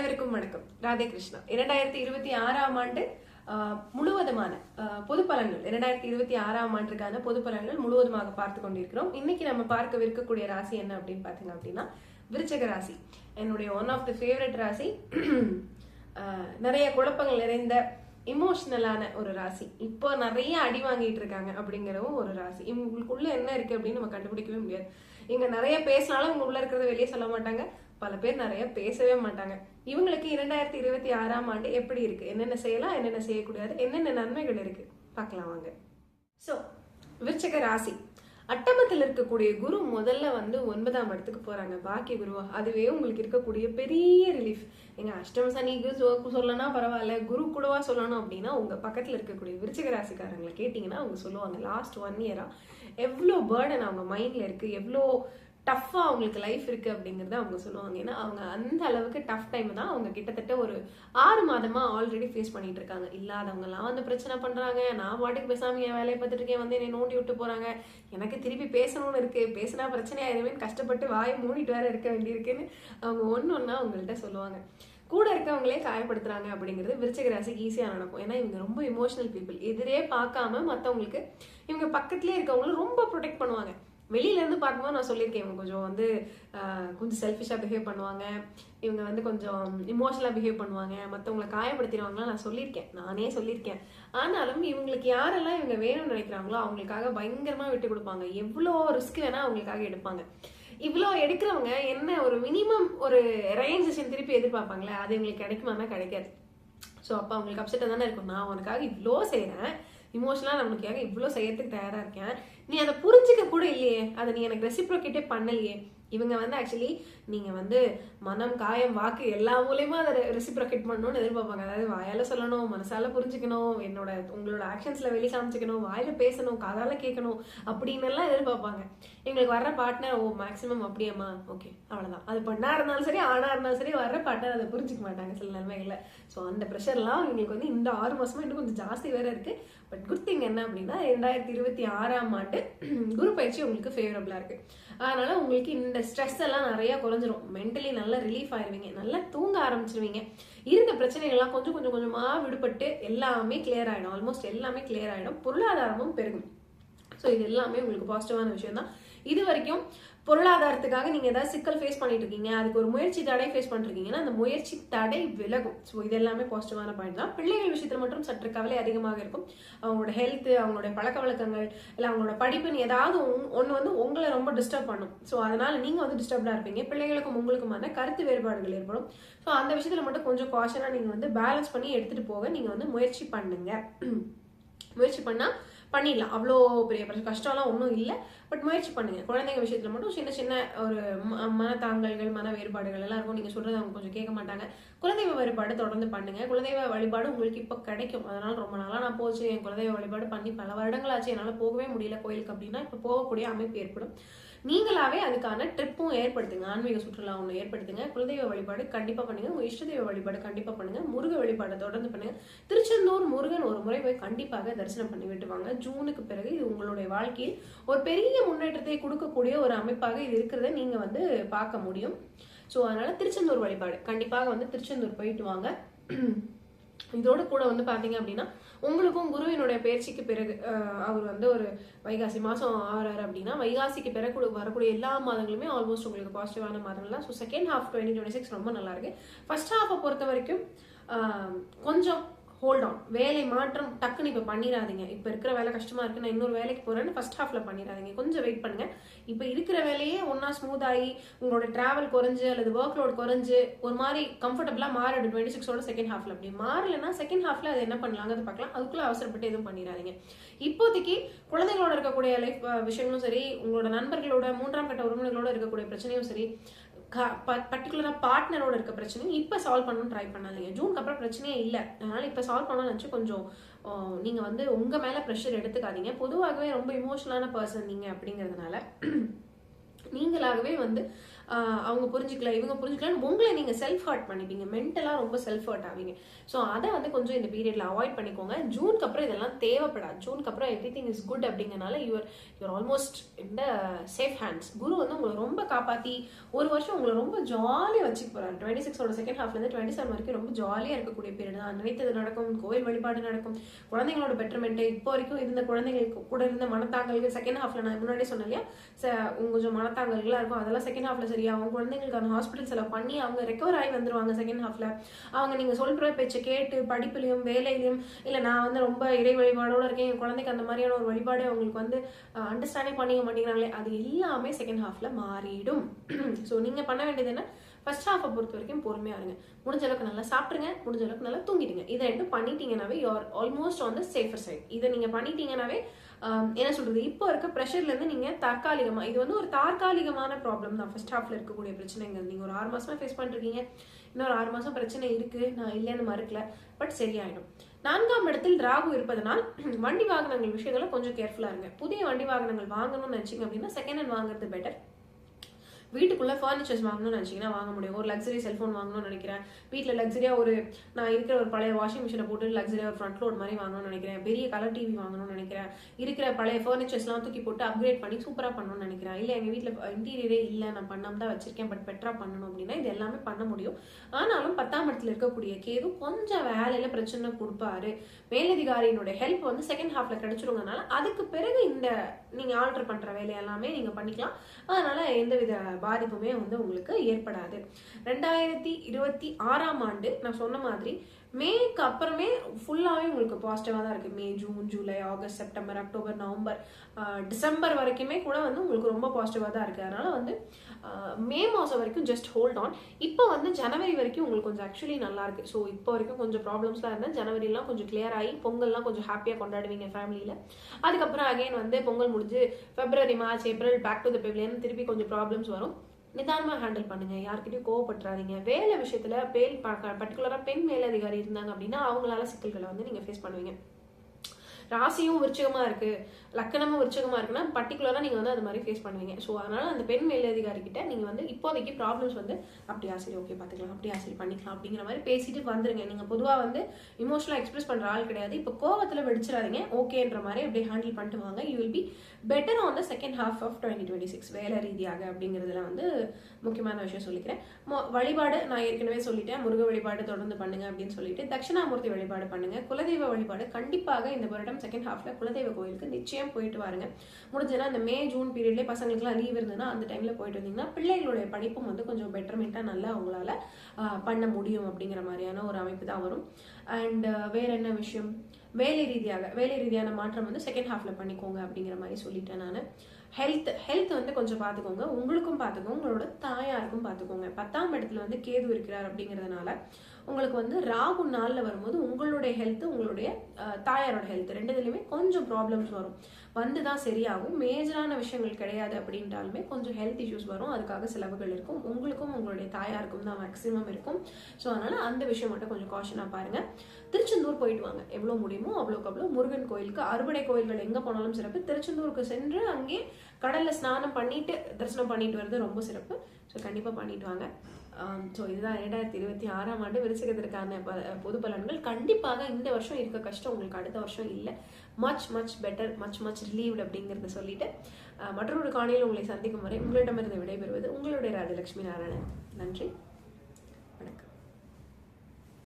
அனைவருக்கும் வணக்கம். ராதே கிருஷ்ணா. 2026ஆம் ஆண்டு முழுவதுமான பொது பலன்கள், 2026ஆம் ஆண்டுக்கான பொது பலன்கள் முழுவதுமாக பார்த்து கொண்டிருக்கிறோம். இன்னைக்கு நம்ம பார்க்கவிருக்கக்கூடிய ராசி என்ன அப்படின்னு பாத்தீங்க அப்படின்னா விருச்சக ராசி. என்னுடைய ஒன் ஆஃப் தி ஃபேவரட் ராசி. நிறைய குழப்பங்கள் நிறைந்த இமோஷனலான ஒரு ராசி. இப்போ நிறைய அடி வாங்கிட்டு இருக்காங்க அப்படிங்கிறவும் ஒரு ராசி. இவங்களுக்குள்ள என்ன இருக்கு அப்படின்னு நம்ம கண்டுபிடிக்கவே முடியாது. இங்க நிறைய பேசினாலும் இவங்க உள்ள இருக்கிறத வெளியே சொல்ல மாட்டாங்க. பல பேர் நிறைய பேசவே மாட்டாங்க. இவங்களுக்கு 2026ஆம் ஆண்டு எப்படி இருக்கு, என்னென்ன செய்யலாம், என்னென்ன செய்யக்கூடாது, என்னென்ன நன்மைகள் இருக்கு பார்க்கலாம் வாங்க. சோ விருச்சக ராசி அட்டமத்தில் இருக்கக்கூடிய குரு முதல்ல 9ஆம் இடத்துக்கு போறாங்க, பாக்கிய குருவா. அதுவே உங்களுக்கு இருக்கக்கூடிய பெரிய ரிலீஃப். எங்க அஷ்டம சனிக்கு சொல்லனா பரவாயில்ல, குரு கூடவா சொல்லணும் அப்படின்னா உங்க பக்கத்துல இருக்கக்கூடிய விருச்சிக ராசிக்காரங்களை கேட்டீங்கன்னா அவங்க சொல்லுவாங்க லாஸ்ட் 1 இயரா எவ்வளோ பேர்டன் அவங்க மைண்ட்ல இருக்கு, எவ்வளோ டஃப்பா அவங்களுக்கு லைஃப் இருக்கு அப்படிங்கறத அவங்க சொல்லுவாங்க. ஏன்னா அவங்க அந்த அளவுக்கு டஃப் டைம் தான் அவங்க கிட்டத்தட்ட ஒரு 6 மாதமா ஆல்ரெடி ஃபேஸ் பண்ணிட்டு இருக்காங்க. இல்லாதவங்க எல்லாம் பிரச்சனை பண்றாங்க, நான் பாட்டுக்கு பேசாம என் வேலையை பார்த்துட்டு இருக்கேன், என்னை நோண்டி விட்டு போறாங்க, எனக்கு திருப்பி பேசணும்னு இருக்கு, பேசினா பிரச்சனை ஆயிருவேன், கஷ்டப்பட்டு வாயை மூடிட்டு வேற இருக்க வேண்டியிருக்குன்னு அவங்க ஒன்னொன்னா அவங்கள்ட்ட சொல்லுவாங்க. கூட இருக்கவங்களே காயப்படுத்துறாங்க அப்படிங்கிறது விருச்சிக ராசிக்கு ஈஸியா நடக்கும். ஏன்னா இவங்க ரொம்ப இமோஷனல் பீப்புள். எதிரே பார்க்காம மற்றவங்களுக்கு இவங்க பக்கத்துலேயே இருக்கவங்களும் ரொம்ப ப்ரொடெக்ட் பண்ணுவாங்க. வெளியில இருந்து பார்க்கும்போது நான் சொல்லியிருக்கேன், இவங்க கொஞ்சம் செல்ஃபிஷா பிஹேவ் பண்ணுவாங்க, இவங்க கொஞ்சம் இமோஷனலா பிஹேவ் பண்ணுவாங்க, மற்றவங்களை காயப்படுத்திடுவாங்கலாம் நானே சொல்லியிருக்கேன். ஆனாலும் இவங்களுக்கு யாரெல்லாம் இவங்க வேணும்னு நினைக்கிறாங்களோ அவங்களுக்காக பயங்கரமா விட்டு கொடுப்பாங்க. எவ்வளோ ரிஸ்க் வேணா அவங்களுக்காக எடுப்பாங்க. இவ்வளோ எடுக்கிறவங்க என்ன ஒரு மினிமம் ஒரு ரியலைசேஷன் திருப்பி எதிர்பார்ப்பாங்களே, அது இவங்களுக்கு கிடைக்குமானா கிடைக்காது. ஸோ அப்போ அவங்களுக்கு அப்செட்டாக தானே இருக்கும். நான் உனக்காக இவ்வளோ செய்கிறேன், இமோஷனலாக நம்மளுக்காக இவ்வளோ செய்யறதுக்கு தயாராக இருக்கேன், நீ அதை புரிஞ்சிக்க கூட இல்லையே, அதை நீ எனக்கு ரெசிப்ரோகேட்டே பண்ணலையே. இவங்க ஆக்சுவலி நீங்க மனம், காயம், வாக்கு எல்லா மூலயமா அதை ரெசிப்ரோகேட் பண்ணணும்னு எதிர்பார்ப்பாங்க. அதாவது வாயால சொல்லணும், மனசால புரிஞ்சுக்கணும், உங்களோட ஆக்ஷன்ஸ்ல வெளி காமிச்சுக்கணும், வாயில பேசணும், காதால கேட்கணும் அப்படின்னு எல்லாம் எதிர்பார்ப்பாங்க. எங்களுக்கு வர்ற பார்ட்னர் மேக்சிமம் அப்படியேம்மா ஓகே அவ்வளவுதான். அது பெண்ணா இருந்தாலும் சரி ஆணா இருந்தாலும் சரி வர்ற பார்ட்னர் அதை புரிஞ்சுக்க மாட்டாங்க சில நிலைமைகள்ல. ஸோ அந்த ப்ரெஷர்லாம் எங்களுக்கு இந்த 6 மாசமா இன்னும் கொஞ்சம் ஜாஸ்தி வேற இருக்கு. பட் குட் திங் என்ன அப்படின்னா 2026ஆம் ஆண்டு குரு பயிற்சி உங்களுக்கு ஃபேவரபிளா இருக்கு. அதனால உங்களுக்கு இந்த ஸ்ட்ரெஸ் எல்லாம் நிறைய குறைஞ்சிரும். மென்டலி நல்லா ரிலீஃப் ஆயிருவீங்க, நல்லா தூங்க ஆரம்பிச்சிருவீங்க. இருந்த பிரச்சனைகள்லாம் கொஞ்சம் கொஞ்சமா விடுபட்டு எல்லாமே கிளியர் ஆயிடும். ஆல்மோஸ்ட் எல்லாமே கிளியர் ஆயிடும். பொருளாதாரமும் பெருகும். ஸோ இது எல்லாமே உங்களுக்கு பாசிட்டிவான விஷயம் தான். இது வரைக்கும் பொருளாதாரத்துக்காக நீங்க ஏதாவது சிக்கல் ஃபேஸ் பண்ணிட்டு இருக்கீங்க, அதுக்கு ஒரு முயற்சி தடை ஃபேஸ் பண்ணிருக்கீங்கன்னா அந்த முயற்சி தடை விலகும். ஸோ இது எல்லாமே பாசிட்டிவான பாயிண்ட் தான். பிள்ளைகள் விஷயத்துல மட்டும் சற்று கவலை அதிகமாக இருக்கும். அவங்களோட ஹெல்த், அவங்களோட பழக்க வழக்கங்கள், இல்லை அவங்களோட படிப்புன்னு ஏதாவது ஒன்று உங்களை ரொம்ப டிஸ்டர்ப் பண்ணும். ஸோ அதனால நீங்க டிஸ்டர்ப்டா இருப்பீங்க. பிள்ளைகளுக்கும் உங்களுக்குமான கருத்து வேறுபாடுகள் ஏற்படும். ஸோ அந்த விஷயத்துல மட்டும் கொஞ்சம் காஷனா நீங்க பேலன்ஸ் பண்ணி எடுத்துட்டு போக நீங்க முயற்சி பண்ணுங்க. முயற்சி பண்ணிடலாம். அவ்வளோ பெரிய கஷ்டம்லாம் ஒன்றும் இல்லை. பட் முயற்சி பண்ணுங்க. குழந்தைங்க விஷயத்துல மட்டும் சின்ன சின்ன ஒரு மனத்தாங்கல்கள், மன வேறுபாடுகள் எல்லாம் இருக்கும். நீங்க சொல்றது அவங்க கொஞ்சம் கேட்க மாட்டாங்க. குலதெய்வ வழிபாடு தொடர்ந்து பண்ணுங்க. குலதெய்வ வழிபாடு உங்களுக்கு இப்போ கிடைக்கும். அதனால ரொம்ப நாளா நான் போச்சு, என் குலதெய்வ வழிபாடு பண்ணி பல வருடங்களாச்சு, என்னால போகவே முடியல கோயிலுக்கு அப்படின்னா இப்போ போகக்கூடிய அமைப்பு ஏற்படும். நீங்களாவே அதுக்கான ட்ரிப்பும் ஏற்படுத்துங்க. ஆன்மீக சுற்றுலா ஒன்று ஏற்படுத்துங்க. குலதெய்வ வழிபாடு கண்டிப்பா பண்ணுங்க. உங்க இஷ்ட தெய்வ வழிபாடு கண்டிப்பா பண்ணுங்க. முருக வழிபாடு தொடர்ந்து பண்ணுங்க. திருச்செந்தூர் முருகன் ஒரு முறை போய் கண்டிப்பாக தரிசனம் பண்ணி விட்டு வாங்க. ஜூனுக்கு பிறகு இது உங்களுடைய வாழ்க்கையில் ஒரு பெரிய முன்னேற்றத்தை கொடுக்கக்கூடிய ஒரு அமைப்பாக இது இருக்கிறத நீங்க பார்க்க முடியும். ஸோ அதனால திருச்செந்தூர் வழிபாடு கண்டிப்பாக திருச்செந்தூர் போயிட்டு வாங்க. இதோட கூட பாத்தீங்க அப்படின்னா உங்களுக்கும் குருவினுடைய பயிற்சிக்கு பிறகு அவர் ஒரு வைகாசி மாசம் ஆறாரு அப்படின்னா வைகாசிக்கு பிறகு வரக்கூடிய எல்லா மாதங்களுமே ஆல்மோஸ்ட் உங்களுக்கு பாசிட்டிவான மாதங்கள் தான். ஸோ செகண்ட் ஹாஃப் 2026 ரொம்ப நல்லா இருக்கு. ஃபர்ஸ்ட் ஹாஃபை பொறுத்த வரைக்கும் கொஞ்சம் ஹோல்ட் ஆன். வேலை மாற்றம் டக்குன்னு இப்போ பண்ணிடாதீங்க. இப்போ இருக்கிற வேலை கஷ்டமா இருக்கு, நான் இன்னொரு வேலைக்கு போறேன்னு ஃபர்ஸ்ட் ஹாஃப்ல பண்ணிடாதீங்க. கொஞ்சம் வெயிட் பண்ணுங்க. இப்போ இருக்கிற வேலையே ஒன்னா ஸ்மூத் ஆகி உங்களோட டிராவல் குறைஞ்சு அல்லது ஒர்க் லோட் குறைஞ்சு ஒரு மாதிரி கம்ஃபர்டபுளா மாறிடும் 26ஓட செகண்ட் ஹாஃப்ல. அப்படி மாறலைன்னா செகண்ட் ஹாஃப்ல அது என்ன பண்ணலாங்கிறது பார்க்கலாம். அதுக்குள்ள அவசரப்பட்டு எதுவும் பண்ணிடாதீங்க. இப்போதைக்கு குழந்தைகளோட இருக்கக்கூடிய லைஃப் விஷயங்களும் சரி, உங்களோட நண்பர்களோட 3ஆம் கட்ட உறவினர்களோட இருக்கக்கூடிய பிரச்சனையும் சரி, பர்டிகுலரா பார்ட்னரோட இருக்க பிரச்சனையும் இப்ப சால்வ் பண்ணணும்னு ட்ரை பண்ணாதீங்க. ஜூனுக்கு அப்புறம் பிரச்சனையே இல்லை, அதனால இப்ப சால்வ் பண்ணணும்னு நினைச்சு கொஞ்சம் நீங்க உங்க மேல ப்ரெஷர் எடுத்துக்காதீங்க. பொதுவாகவே ரொம்ப இமோஷனலான பர்சன் நீங்க அப்படிங்கிறதுனால நீங்களாகவே அவங்க புரிஞ்சுக்கல இவங்க புரிஞ்சுக்கலன்னு உங்களை நீங்க செல்ஃப் ஹர்ட் பண்ணிப்பீங்க, மென்டலா ரொம்ப செல்ஃப் ஹர்ட் ஆவீங்க. ஸோ அதை வந்து கொஞ்சம் இந்த பீரியட்ல அவாய்ட் பண்ணிக்கோங்க. ஜூனுக்கு அப்புறம் இதெல்லாம் தேவைப்படாது. ஜூனுக்கு அப்புறம் எவ்ரி திங் இஸ் குட் அப்படிங்கறனால யூஆர் ஆல்மோஸ்ட் இந்த சேஃப் ஹேண்ட்ஸ். குரு வந்து உங்களை ரொம்ப காப்பாத்தி ஒரு வருஷம் உங்களை ரொம்ப ஜாலியா வச்சுக்க போறாரு. 26ஓட செகண்ட் ஹாஃப்ல இருந்து 27 வரைக்கும் ரொம்ப ஜாலியா இருக்கக்கூடிய பீரியட் தான். நினைத்தது நடக்கும், கோயில் வழிபாடு நடக்கும், குழந்தைங்களோட பெட்டர்மெண்ட், இப்போ வரைக்கும் இருந்த குழந்தைங்களுக்கு கூட இருந்த மனத்தாங்கல்கள் செகண்ட் ஹாஃப்ல நான் முன்னாடியே சொன்னேன் இல்லையா, கொஞ்சம் மனத்தாங்கல்களா இருக்கும், அதெல்லாம் செகண்ட் ஹாஃப்ல சரியாகும். குழந்தைங்களுக்கான ஹாஸ்பிட்டல் செலவு பண்ணி அவங்க ரெக்கவர் ஆகி வந்துருவாங்க செகண்ட் ஹாஃப்ல. அவங்க நீங்க சொல்ற பேச்சை கேட்டு படிப்புலையும் வேலையிலையும் இல்ல நான் வந்து ரொம்ப இறை வழிபாடோட இருக்கேன், என் குழந்தைக்கு அந்த மாதிரியான ஒரு வழிபாடு அவங்களுக்கு வந்து அண்டர்ஸ்டாண்டே பண்ணிக்க மாட்டேங்கிறாங்களே, அது எல்லாமே செகண்ட் ஹாஃப்ல மாறிடும். ஸோ நீங்க பண்ண வேண்டியது என்ன, ஃபர்ஸ்ட் ஹாஃபை பொறுத்த வரைக்கும் பொறுமையா இருங்க. முடிஞ்ச அளவுக்கு நல்லா சாப்பிடுங்க, முடிஞ்ச அளவுக்கு நல்லா தூங்கிடுங்க. இதை ரெண்டும் பண்ணிட்டீங்கன்னாவே you are almost on the safer side. இதை நீங்க பண்ணிட்டீங்கன்னாவே என்ன சொல்றது, இப்போ இருக்க ப்ரெஷர்ல இருந்து நீங்க தற்காலிகமா, இது வந்து ஒரு தற்காலிகமான ப்ராப்ளம் தான். ஃபர்ஸ்ட் ஹாஃப்ல இருக்கக்கூடிய பிரச்சனைங்க நீங்க ஒரு 6 மாசமா ஃபேஸ் பண்ணிருக்கீங்க, இன்னொரு 6 மாசம் பிரச்சனை இருக்கு, நான் இல்லைன்னு மறுக்கல, பட் சரியாயிடும். 4ஆம் இடத்தில் ராகு இருப்பதனால் வண்டி வாகனங்கள் விஷயத்துல கொஞ்சம் கேர்ஃபுல்லா இருங்க. புதிய வண்டி வாகனங்கள் வாங்கணும்னு நினைச்சீங்க அப்படின்னா செகண்ட் ஹேண்ட் வாங்குறது பெட்டர். வீட்டுக்குள்ள ஃபர்னிச்சர்ஸ் வாங்கணும்னு நினைச்சீங்கன்னா வாங்க முடியும். ஒரு லக்ஸரி செல்ஃபோன் வாங்கணும்னு நினைக்கிறேன், வீட்டில் லக்ஸரியா ஒரு நான் இருக்கிற ஒரு பழைய வாஷிங் மிஷினை போட்டு லக்ஸரியா ஒரு ஃப்ரண்ட் லோட் மாதிரி வாங்கணும்னு நினைக்கிறேன், பெரிய கலர் டிவி வாங்கணும்னு நினைக்கிறேன், இருக்கிற பழைய ஃபர்னிச்சர்ஸ்லாம் தூக்கி போட்டு அப்கிரேட் பண்ணி சூப்பராக பண்ணணும்னு நினைக்கிறேன், இல்லை எங்கள் வீட்டில் இன்டீரியரே இல்லை நான் பண்ணாம தான் வச்சிருக்கேன் பட் பெட்டரா பண்ணணும் அப்படின்னா இது எல்லாமே பண்ண முடியும். ஆனாலும் 10ஆம் இடத்துல இருக்கக்கூடிய கேது கொஞ்சம் வேலையில பிரச்சனை கொடுப்பாரு. மேலதிகாரியினுடைய ஹெல்ப் வந்து செகண்ட் ஹாஃப்ல கிடைச்சிருங்கனால அதுக்கு பிறகு இந்த நீங்க ஆல்டர் பண்ற வேலை எல்லாமே நீங்க பண்ணிக்கலாம். அதனால எந்தவித பாதிப்புமே வந்து உங்களுக்கு ஏற்படாது. 2026ஆம் ஆண்டு நான் சொன்ன மாதிரி மேக்கு அப்புறமே ஃபுல்லாவே உங்களுக்கு பாசிட்டிவா தான் இருக்கு. May, June, July, August, September, October, November, December வரைக்குமே கூட வந்து உங்களுக்கு ரொம்ப பாசிட்டிவா தான் இருக்கு. அதனால வந்து மே மாசம் வரைக்கும் ஜஸ்ட் ஹோல்ட் ஆன். இப்போ வந்து ஜனவரி வரைக்கும் உங்களுக்கு கொஞ்சம் ஆக்சுவலி நல்லா இருக்கு. ஸோ இப்போ வரைக்கும் கொஞ்சம் ப்ராப்ளம்ஸ்லாம் இருந்தால் ஜனவரிலாம் கொஞ்சம் கிளியர் ஆகி பொங்கல்லாம் கொஞ்சம் ஹாப்பியாக கொண்டாடுவீங்க ஃபேமிலியில். அதுக்கப்புறம் அகைன் வந்து பொங்கல் முடிஞ்சு February, March, April back to the pavilion திருப்பி கொஞ்சம் ப்ராப்ளம்ஸ் வரும். நிதானமாக ஹேண்டில் பண்ணுங்க, யார்கிட்டயும் கோவப்பட்டுறாதீங்க. வேலை விஷயத்துல பர்டிகுலரா பெண் மேலதிகாரி இருந்தாங்க அப்படின்னா அவங்களால சிக்கல்களை வந்து நீங்க ஃபேஸ் பண்ணுவீங்க. ராசியும் விருச்சகமா இருக்கு, லக்கணமும் விருச்சகமா இருக்குன்னா பர்டிகுலரா நீங்க வந்து அது மாதிரி ஃபேஸ் பண்ணுவீங்க. ஸோ அதனால அந்த பெண் மேலதிகாரி கிட்ட நீங்க வந்து இப்போதைக்கு ப்ராப்ளம்ஸ் வந்து அப்படியா சரி ஓகே பாத்துக்கலாம், அப்படியா சரி பண்ணிக்கலாம் அப்படிங்கிற மாதிரி பேசிட்டு வந்துருங்க. நீங்க பொதுவா வந்து இமோஷனலா எக்ஸ்பிரஸ் பண்ற ஆள் கிடையாது. இப்போ கோவத்துல வெடிச்சிடாதீங்க, ஓகேன்ற மாதிரி அப்படியே ஹேண்டில் பண்ணிட்டு வாங்க. You will be better on the second half of 2026 வேலை ரீதியாக அப்படிங்கிறதுல வந்து முக்கியமான விஷயம் சொல்லிக்கிறேன். வழிபாடு நான் ஏற்கனவே சொல்லிட்டேன், முருக வழிபாடு தொடர்ந்து பண்ணுங்க அப்படின்னு சொல்லிட்டு தட்சிணாமூர்த்தி வழிபாடு பண்ணுங்க. குலதெய்வ வழிபாடு கண்டிப்பாக இந்த வருடம் செகண்ட் ஹாஃப்ல குலதெய்வ கோயிலுக்கு நிச்சயம் போயிட்டு வாருங்க. முடிஞ்சதுன்னா அந்த மே, ஜூன் பீரியட்லேயே பசங்களுக்குலாம் லீவ் இருந்ததுன்னா அந்த டைம்ல போயிட்டு வந்தீங்கன்னா பிள்ளைகளுடைய படிப்பும் வந்து கொஞ்சம் பெட்டர்மெண்ட்டா நல்லா அவங்களால பண்ண முடியும் அப்படிங்கிற மாதிரியான ஒரு அமைப்பு தான் வரும். அண்ட் வேற என்ன விஷயம், வேலை ரீதியான மாற்றம் வந்து செகண்ட் ஹாஃப்ல பண்ணிக்கோங்க அப்படிங்கிற மாதிரி சொல்லிட்டேன் நான். ஹெல்த் வந்து கொஞ்சம் பார்த்துக்கோங்க, உங்களுக்கும் பார்த்துக்கோங்க, உங்களோட தாயாருக்கும் பார்த்துக்கோங்க. 10ஆம் இடத்துல வந்து கேது இருக்கிறார் அப்படிங்கிறதுனால உங்களுக்கு வந்து ராகு நாள்ல வரும்போது உங்களுடைய ஹெல்த், உங்களுடைய தாயாரோட ஹெல்த் ரெண்டுதுலையுமே கொஞ்சம் ப்ராப்ளம்ஸ் வரும். வந்துதான் சரியாகும். மேஜரான விஷயங்கள் கிடையாது அப்படின்றாலுமே கொஞ்சம் ஹெல்த் இஷ்யூஸ் வரும். அதுக்காக செலவுகள் இருக்கும். உங்களுக்கும் உங்களுடைய தாயாருக்கும் தான் மேக்சிமம் இருக்கும். ஸோ அதனால அந்த விஷயம் மட்டும் கொஞ்சம் காஷனா பாருங்க. திருச்செந்தூர் போயிட்டு வாங்க, எவ்வளவு முடியுமோ அவ்வளோக்கு அவ்வளோ. முருகன் கோயிலுக்கு, அறுபடை கோயில்கள் எங்க போனாலும் சிறப்பு. திருச்செந்தூருக்கு சென்று அங்கே கடல்ல ஸ்நானம் பண்ணிட்டு தரிசனம் பண்ணிட்டு வருது ரொம்ப சிறப்பு. ஸோ கண்டிப்பா பண்ணிட்டு வாங்க. ஸோ இதுதான் 2026ஆம் ஆண்டு விருச்சிகத்திற்கான பொது பலன்கள். கண்டிப்பாக இந்த வருஷம் இருக்க கஷ்டம் உங்களுக்கு அடுத்த வருஷம் இல்லை. மச் பெட்டர், மச் ரிலீவ்டு அப்படிங்கிறத சொல்லிட்டு மற்றொரு காணியில் உங்களை சந்திக்கும் வரை உங்களிடமிருந்து விடைபெறுவது உங்களுடைய ராஜலட்சுமி நாராயணன். நன்றி.